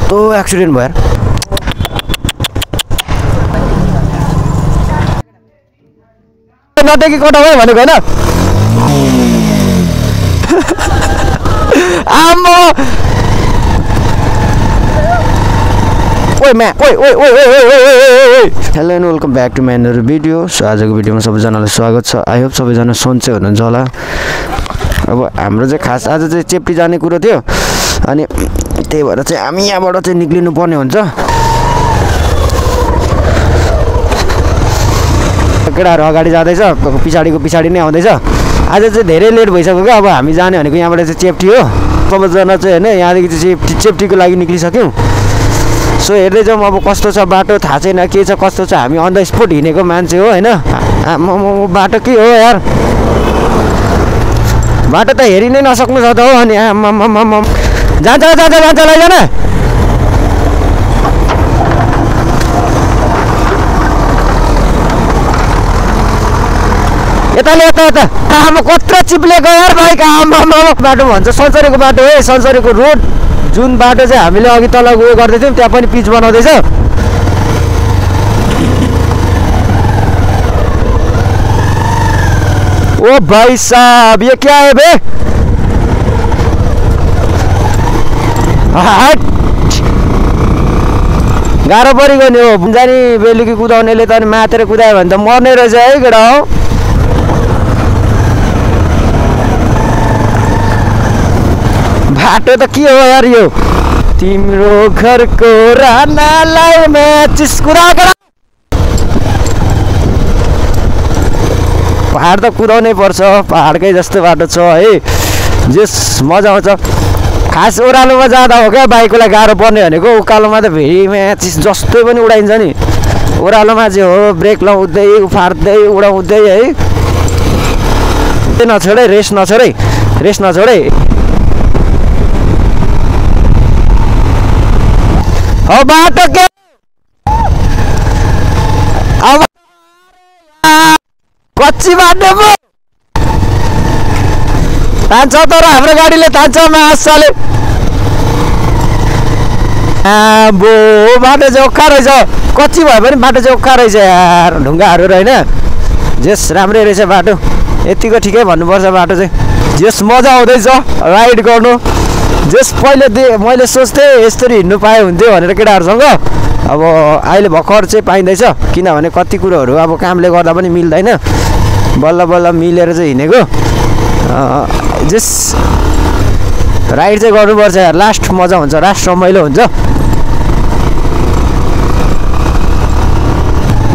कस्तो एक्सिडेन्ट भयो नटेकी कोटा भयो भनेको होइन आम्मो hello and welcome back to my another video. So आजको भिडियोमा सबैजनालाई स्वागत छ। आई होप सबैजना सन्चै हुनुहुन्छ होला। अब हाम्रो चाहिँ खास आज चाहिँ चेप्टी जाने कुरो थियो अनि त्यही भएर चाहिँ हामी यहाँबाट चाहिँ निक्लिनु पर्ने हुन्छ। केटाहरू अगाडि जाँदैछ, पछाडि नै आउँदैछ। आज चाहिँ धेरै लेट भइसक्यो क्या। अब हामी जाने भनेको यहाँबाट चाहिँ चेप्टी हो। सबैजना चाहिँ होइन यहाँदेखि चाहिँ चेप्टीको लागि निक्लिसक्यौँ। सो हेर्दै जाउँ अब कस्तो छ बाटो, थाहा छैन के छ कस्तो छ। हामी अन द स्पोट हिँडेको मान्छे हो होइन। बाटो के हो यार, बाटो त हेरि नै नसक्नु छ त हो। अनि जान्छ लैजान यता आमा कत्रो चिप्लेको यार बाइक। आमा बाटो भन्छ संसारीको बाटो है, संसारीको रोड जुन बाटो चाहिँ हामीले अघि तल उयो गर्दै थियौँ त्यहाँ पनि पिच बनाउँदैछ। ओ भाइ साहब ये क्या है बे, गाह्रो परिगयो नि हो। जानी बेलुकी कुदाउनेले त अनि मातेर कुदायो भने त मर्ने रहेछ है केटा हो। बाटो त के हो यार यो, तिम्रो घरको रानालाई म्याचिस कुरा गर। पहाड त कुदाउनै पर्छ, पहाडकै जस्तो बाटो छ है, जस मजा आउँछ। खास ओह्रालोमा जाँदा हो क्या बाइकलाई गाह्रो पर्ने भनेको, उकालोमा त भेरी म्याचिस जस्तै पनि उडाइन्छ नि। ओह्रालोमा चाहिँ हो ब्रेक लगाउँदै उफार्दै उडाउँदै है। नछोडै रेस नछोडै हो बाटो के अब कच्ची बाटो पो तान्छ तर हाम्रो गाडीले तान्छ मासले। आबो बाटो चाहिँ ओखा रहेछ, कच्ची भए पनि बाटो चाहिँ ओखा रहेछ यार, ढुङ्गाहरू रहेन। जेस राम्रै रहेछ बाटो, यतिको ठिकै भन्नुपर्छ बाटो चाहिँ। जेस मजा आउँदैछ राइड गर्नु। जेस पहिले मैले सोच्थेँ यसरी हिँड्नु पाए हुन्थ्यो भनेर केटाहरूसँग। अब अहिले भर्खर चाहिँ पाइँदैछ, किनभने कति कुरोहरू अब कामले गर्दा पनि मिल्दैन। बल्ल बल्ल मिलेर चाहिँ हिँडेको। जेस राइड चाहिँ गर्नुपर्छ यार, लास्ट मजा हुन्छ, लास्ट रमाइलो हुन्छ।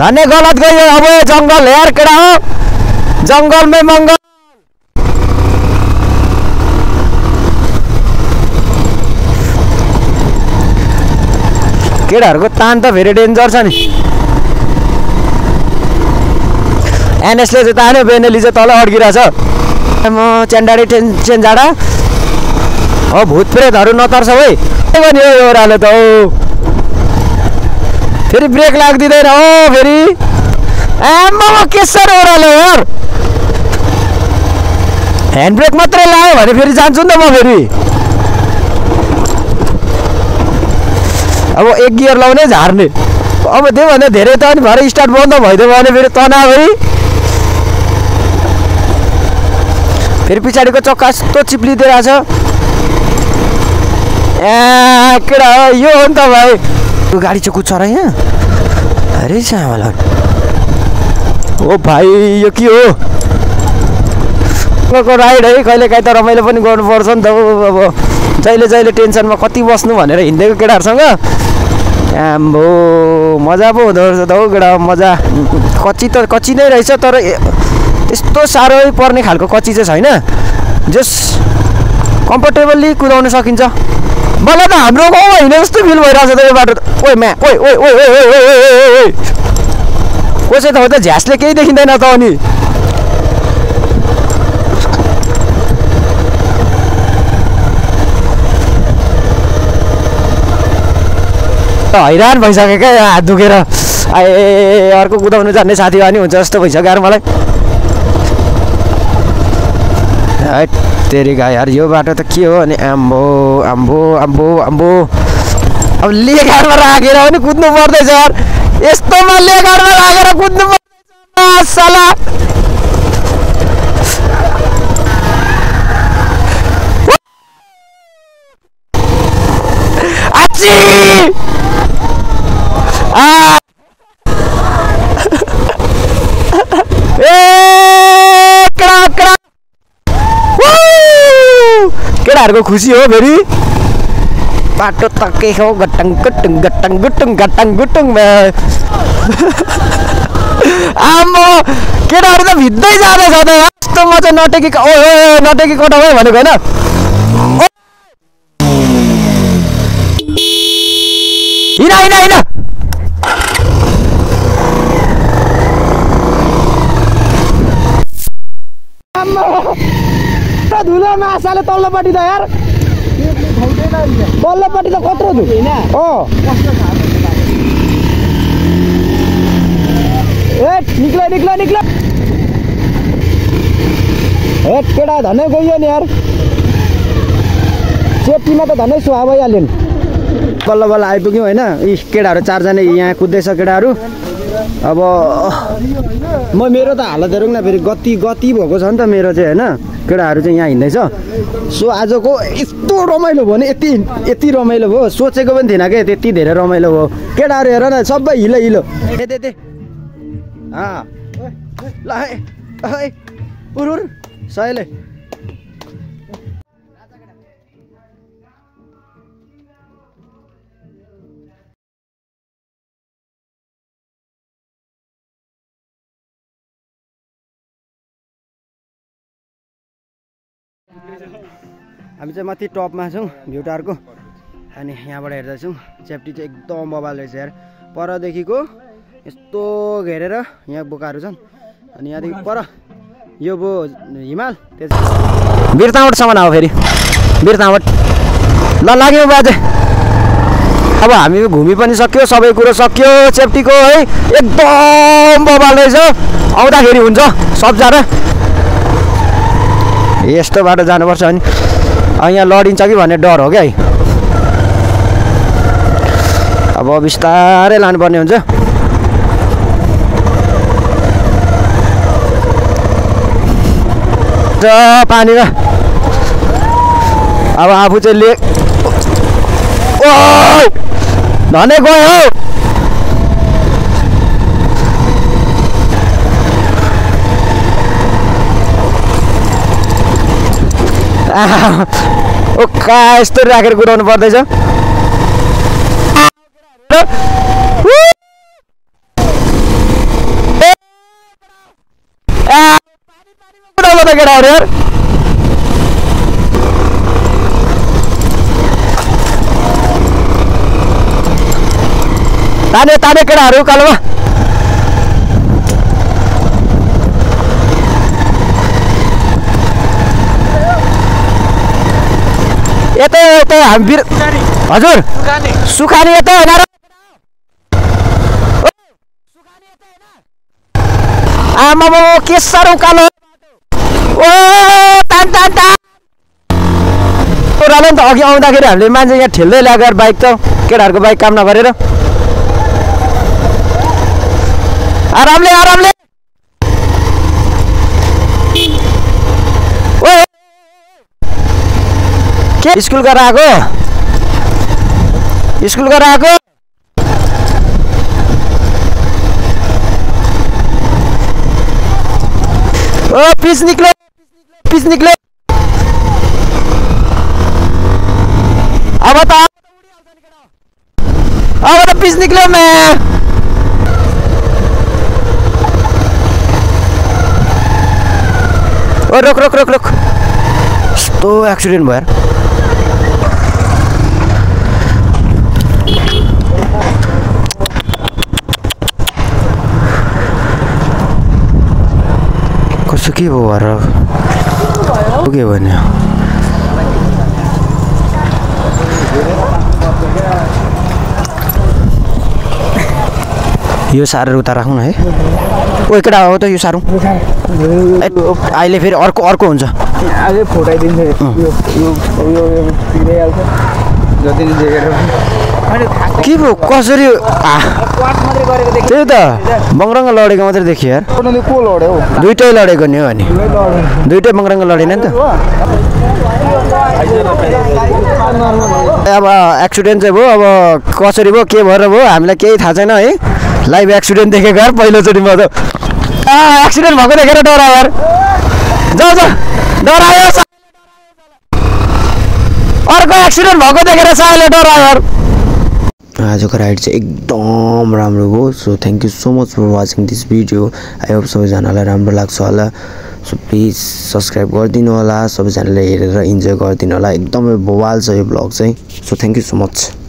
धन्य गलत गयो अब जङ्गल यार केटा हो, जङ्गलमै मङ्गल। केटाहरूको तान त फेरि डेन्जर छ नि। एनएसले चाहिँ तान्यो, बेनेली चाहिँ तल अड्किरहेछ। म च्यान्डाडी चेन्जाडा हो, भूत प्रेतहरू नतर्छ है नि यो ओह्रालो त हो। फेरि ब्रेक लाग्दिँदैन हो फेरि। आम्मा के साह्रो ओह्रालो यार, ह्यान्ड ब्रेक मात्रै लगायो भने फेरि जान्छु नि त म फेरि। अब एक गियर लाउने झार्ने, अब त्योभन्दा धेरै त अनि भरे स्टार्ट बन्द भइदियो भने फेरि तनावै। फेरि पछाडिको चक्का यस्तो चिप्लिदिरहेछ। केटा हो यो हो नि त भाइ। यो गाडी चाहिँ कुद्छ र यहाँ, अरे सामाला ओ भाइ यो के हो को राइड है। कहिले काहीँ त रमाइलो पनि गर्नुपर्छ नि त। अब जहिले टेन्सनमा कति बस्नु भनेर हिँडेको केटाहरूसँग। आम्बो मजा पो हुँदो रहेछ त हौ केटा, मजा। कच्ची नै रहेछ तर त्यस्तो साह्रै पर्ने खालको कच्ची चाहिँ छैन। जस कम्फर्टेबली कुदाउन सकिन्छ। मलाई त हाम्रो गाउँमा हिँडे जस्तो फिल भइरहेछ त यो बाटो। कसै त हो त झ्यासले केही देखिँदैन त अनि। हैरान भइसक्यो क्या हात दुखेर। अर्को कुदाउनु जान्ने साथी पनि हुन्छ जस्तो भइसक्यो यार मलाई। तेरिका यार यो बाटो त के हो अनि। आम्बो आम्बो आम्बो आम्बो अब लेघारमा राखेर पनि कुद्नु पर्दैछ यार यस्तोमा लेघारमा राखेर कुद्नु पर्दैछ साला आची केटाहरूको खुसी हो फेरि बाटो तकै हो गट्टङ गुट्टुङ गट्टङ गुट्टुङ गट्टङ गुट्टुङ आम्मो केटाहरू त भित्दै जाँदैछ त यस्तो म चाहिँ नटेकी नटेकी कोठा भयो भनेको होइन हिँड हिँड हिँड धुलो माछाले तल्लोपट्टि त यार तल्लोपट्टि त कत्रो धु निक्ल निक्ल निक्ल केटा धनै गयो नि यार सेफ्टीमा त धनै सुहा भइहाल्यो नि बल्ल बल्ल आइपुग्यौँ होइन यी केटाहरू 4 जना यहाँ कुद्दैछ केटाहरू अब मेरो त हालत हेरौँ न फेरि गति भएको छ नि त मेरो चाहिँ होइन केटाहरू चाहिँ यहाँ हिँड्दैछ सो आजको यस्तो रमाइलो भयो नि यति रमाइलो भयो सोचेको पनि थिएन क्या त्यति धेरै रमाइलो भयो केटाहरू हेर न सबै हिलो हिलो ल उरुर सहिले हामी चाहिँ माथि टपमा छौँ भ्यू टावरको अनि यहाँबाट हेर्दैछौँ सेफ्टी चाहिँ एकदम बबाल रहेछ यार परदेखिको यस्तो घेरेर यहाँ बोकाहरू छन् अनि यहाँदेखि पर यो बो हिमाल बिरतावटसम्म आऊ फेरि बिरतावट ल लाग्यो बाजे अब हामी घुमि पनि सक्यो सबै कुरो सक्यो सेफ्टीको है एकदम बबाल रहेछ आउँदाखेरि हुन्छ सबजना यस्तो बाटो जानुपर्छ अनि यहाँ लडिन्छ कि भन्ने डर हो क्या है अब बिस्तारै लानुपर्ने हुन्छ पानीमा अब आफू चाहिँ धनै गयो हौ ओका यस्तो राखेर कुदाउनु पर्दैछ कुदाउनु त केटाहरू यार ताने ताने केटाहरू कालोमा यतै हामी हजुर सुखानी यतै होइन र आमा के साह्रो कालो ओ तान तान तान नि त अघि आउँदाखेरि हामीले मान्छे यहाँ ठेल्दै ल्याएको बाइक त केटाहरूको बाइक काम नगरेर आरामले आरामले के स्कुल गरेर आएको ओ पिच निक्लो अब त पिच निक्ल्यो मैं ओ रोक यस्तो एक्सिडेन्ट भयो यार कसो के भयो र के भन्यो यो सारेर उता राखौँ न है ओ केटा हो त यो सारौँ अहिले फेरि अर्को हुन्छ अझै फोटाइदिन्छ जति के भयो कसरी त्यही त बङरङ्ग लडेको मात्रै देखियो यार दुइटै लडेको नि हो अनि दुइटै बङरङ्ग लडेन नि त अब एक्सिडेन्ट चाहिँ भयो अब कसरी भयो के भएर भयो हामीलाई केही थाहा छैन है लाइभ एक्सिडेन्ट देखेको यार पहिलोचोटिमा त एक्सिडेन्ट भएको देखेर डरायो यार जाऊ जाऊ डरायो अर्को एक्सिडेन्ट भएको देखेर सायले डरायो यार आजको राइड चाहिँ एकदम राम्रो भयो so thank you so much for watching this video I hope सबैजनालाई राम्रो लाग्छ होला सो प्लिज सब्सक्राइब गरिदिनु होला सबैजनाले हेरेर इन्जोय गरिदिनु होला एकदमै बवाल छ यो ब्लग चाहिँ so thank you so much